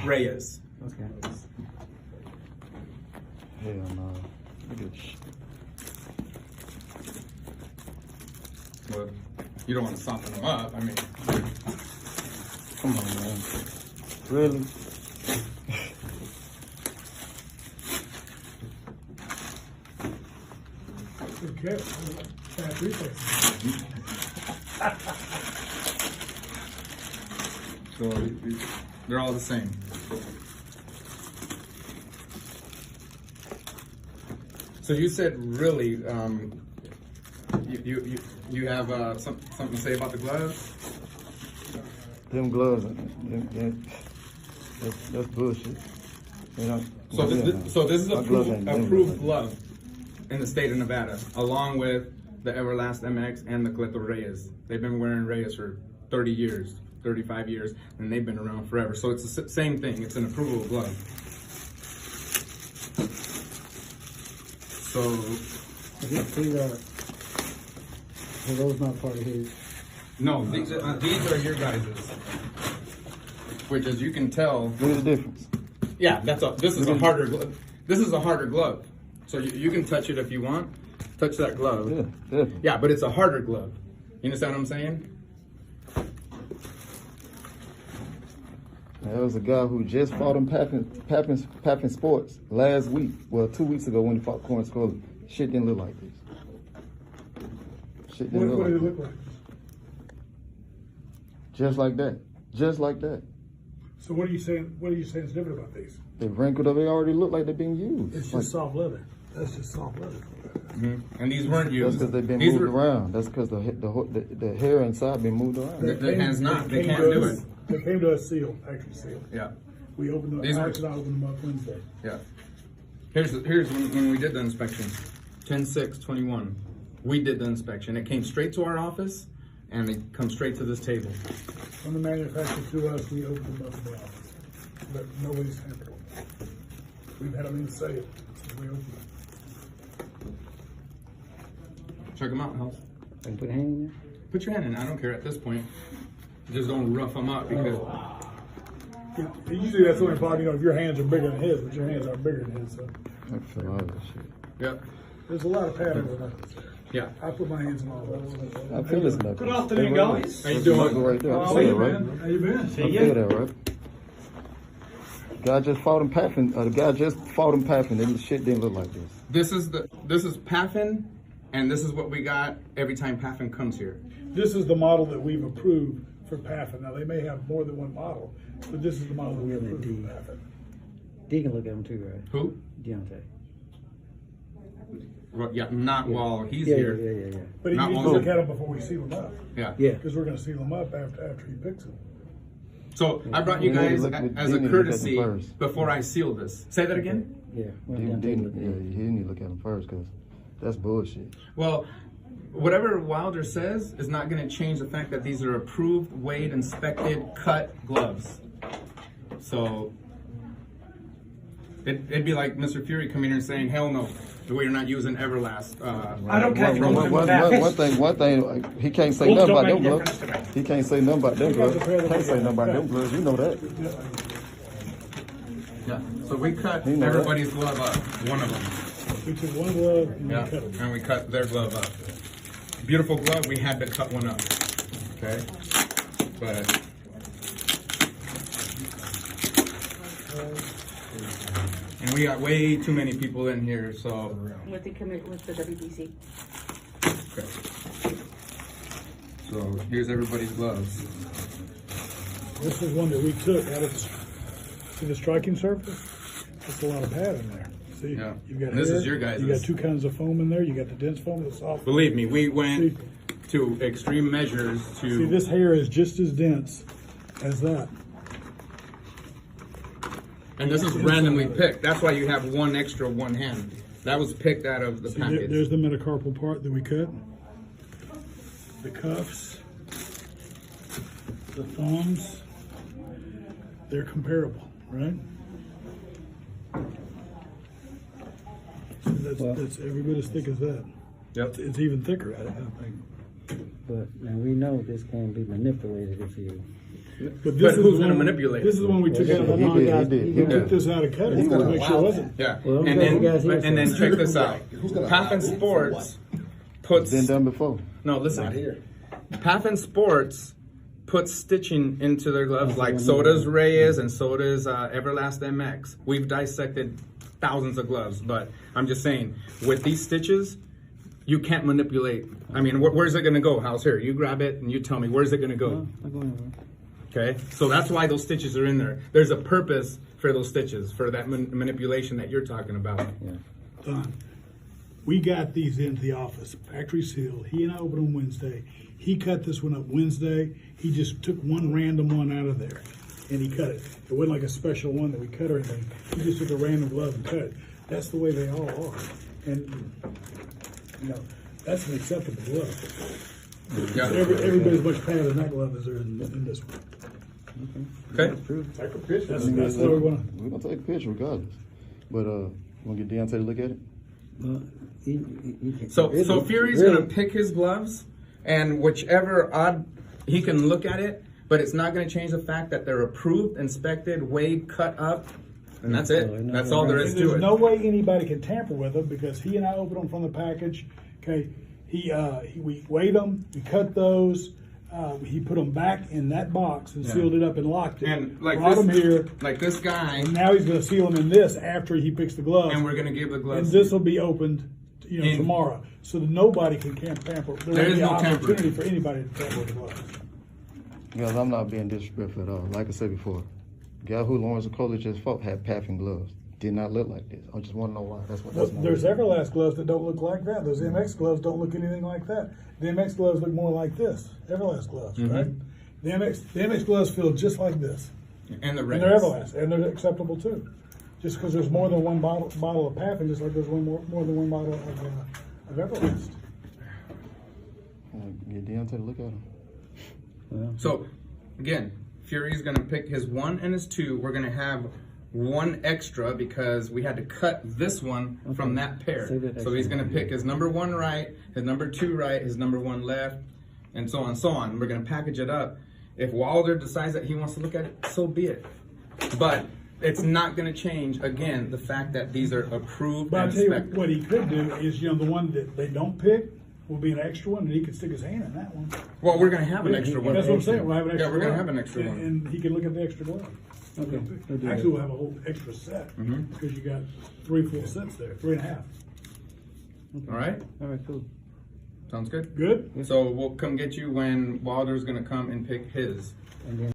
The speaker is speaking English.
Reyes. Okay. Hell no. Look at this. Well, you don't want to soften them up. I mean, Come on, man. Really? Okay. Fast reflexes. so they're all the same. So you said really, you have something to say about the gloves? Them gloves, that's bullshit. You know? So this is gloves ain't approved glove in the state of Nevada, along with the Everlast MX and the Coleto Reyes. They've been wearing Reyes for 30 years, 35 years, and they've been around forever. So it's the same thing. It's an approvable glove. So Are those not part of his? no, these are your guys's. Which, as you can tell, Look at the difference. yeah, this is a harder glove. This is a harder glove. So you can touch it if you want. Touch that glove. Yeah, definitely. Yeah, but it's a harder glove. You understand what I'm saying? There was a guy who just fought in Papin Sports last week. Well, 2 weeks ago when he fought Corn Scully. Shit didn't look like this. Shit didn't What did it look look like like? this. Just like that. Just like that. So what are you saying? What are you saying is different about these? They wrinkled up. They already look like they're being used. It's Like, just soft leather. That's just soft leather. And these weren't that's used. because they've been These moved were- around. That's because the hair inside been moved around. The hands not. They came can't to do us- it. They came to us sealed, actually sealed. Yeah, We opened them. These were- Alex and I opened them up Wednesday. yeah. Here's when we did the inspection. 10/6/21. We did the inspection. It came straight to our office, and it comes straight to this table. From the manufacturer to us, we opened them up in the office. But nobody's handled them. We've had them in sale since we opened them. Check them out, House. Can you put a hand in there? Put your hand in. I don't care at this point. Just don't rough them up because Yeah, usually that's the only problem, if your hands are bigger than his, but your hands aren't bigger than his, so. I feel all that shit. yeah, There's a lot of pattern with that. yeah. I put my hands in all those. I feel this knuckle. Good afternoon, guys. How you That's doing? the knuckle right there. I How feel are it, you, right? man? How you been? I feel that, right? Guy just fought in Paffin. The guy just fought in Paffin, and the shit didn't look like this. This is Paffin, and this is what we got every time Paffin comes here. This is the model that we've approved for Paffin. Now, they may have more than one model, but this is the model that we approved for Paffin. D can look at them too, right? Who? Deontay. Well, yeah, not while he's Yeah, here. yeah. But he Not needs to one. look at them before we seal them up, Yeah. Yeah. because we're gonna seal them up after he picks them. So I brought you We need to guys look- as we a need to look at them courtesy first. before I seal this. Say that again. Yeah. Well, He Deontay didn't. looked at Yeah, it. he didn't look at him first because that's bullshit. Well, whatever Wilder says is not going to change the fact that these are approved, weighed, inspected, cut gloves. So it'd be like Mr. Fury coming here and saying, "Hell no, the way you're not using Everlast." I don't catch One- gloves one- with that. one thing, he can't say Gloves nothing about don't them make a gloves. difference to me. He can't say nothing about them gloves. Can't say nothing about them gloves. You know that. Yeah. So we cut You know that. everybody's glove up, one of them. We took one glove and we Yeah, cut them. and we cut their glove up. Beautiful glove. We had to cut one up. Okay, but. And we got way too many people in here, so. With the WBC. Okay. So here's everybody's gloves. This is one that we took out of see the striking surface. That's a lot of pad in there. See, Yeah. you've got And this hair, is your guys's. You got two kinds of foam in there. You got the dense foam and the soft. Believe me, we went to extreme measures to. See, this hair is just as dense as that. And this is randomly picked. That's why you have one extra one hand. That was picked out of the See, package. there's the metacarpal part that we cut. The cuffs, the thumbs, they're comparable, right? See, that's every bit as thick as that. Yep. It's even thicker, I think. But now we know this can be manipulated if you. But this is who's the going to one- manipulate This it? is the one we took out of the He did, he non-guys. did. We Yeah. took this out of cut it to make sure it wasn't. Yeah, Well, and I'm glad you guys here then for it. check this out. Paffin Sports puts Been done before. no listen. Paffin Sports puts stitching into their gloves, like so does Reyes and so does Everlast MX. We've dissected thousands of gloves, but I'm just saying, with these stitches, you can't manipulate. I mean, where's it going to go? House here, you grab it and you tell me where's it going to go. Not going anywhere. Okay, so that's why those stitches are in there. There's a purpose for those stitches, for that manipulation that you're talking about. Done. We got these into the office, factory sealed. He and I opened on Wednesday. He cut this one up Wednesday. He just took one random one out of there and he cut it. It wasn't like a special one that we cut or anything. He just took a random glove and cut it. That's the way they all are. And, you know, that's an acceptable glove. Yeah. Everybody's much pad in that glove as there is in this one. Okay. That's the way we want to. We're gonna take a picture regardless. But wanna get Deontay to look at it? He can't- So really- Fury's really- gonna pick his gloves, and whichever odd he can look at it, but it's not gonna change the fact that they're approved, inspected, weighed, cut up, and that's it. That's all there is to There's it. no way anybody can tamper with them because he and I opened them from the package. Okay, we weighed them, we cut those. He put them back in that box and sealed it up and locked it. And like brought them this, here. like this guy, And now he's going to seal them in this after he picks the gloves. and we're gonna give the And gloves. this will be opened, In- tomorrow, so that nobody can tamper. There There won't is be no an tampering. opportunity for anybody to tamper with the gloves. Guys, I'm not being disrespectful at all. Like I said before, guy who Lawrence Okolie just fought had Paffin gloves. Did not look like this. I just want to know why. That's my There's reason. Everlast gloves that don't look like that. Those MX gloves don't look anything like that. The MX gloves look more like this. Everlast gloves, Mm-hmm. right? The MX gloves feel just like this. and the And rest. they're Everlast, and they're acceptable too. Just because there's more than one bottle of Paffin, just like there's more than one bottle of Everlast. Get Deontay to look at him. Well, So, again, Fury's gonna pick his 1 and his 2. We're gonna have one extra because we had to cut this one from that pair. Save that So he's extra. gonna pick his number 1 right, his number 2 right, his number 1 left, and so on and so on. We're gonna package it up. If Wilder decides that he wants to look at it, so be it. But it's not gonna change, again, the fact that these are approved But I'll and tell you inspected. what he could do is, the one that they don't pick will be an extra one, and he can stick his hand in that one. Well, we're gonna have an extra one. That's what I'm saying. We'll have an extra. Yeah, we're gonna glove. have an extra one. and he can look at the extra glove. Okay, we'll do Actually, that. we'll have a whole extra set Mm-hmm. because you got 3 full sets there, 3.5. All right? All right, cool. Sounds good? Good. So we'll come get you when Wilder's gonna come and pick his. And then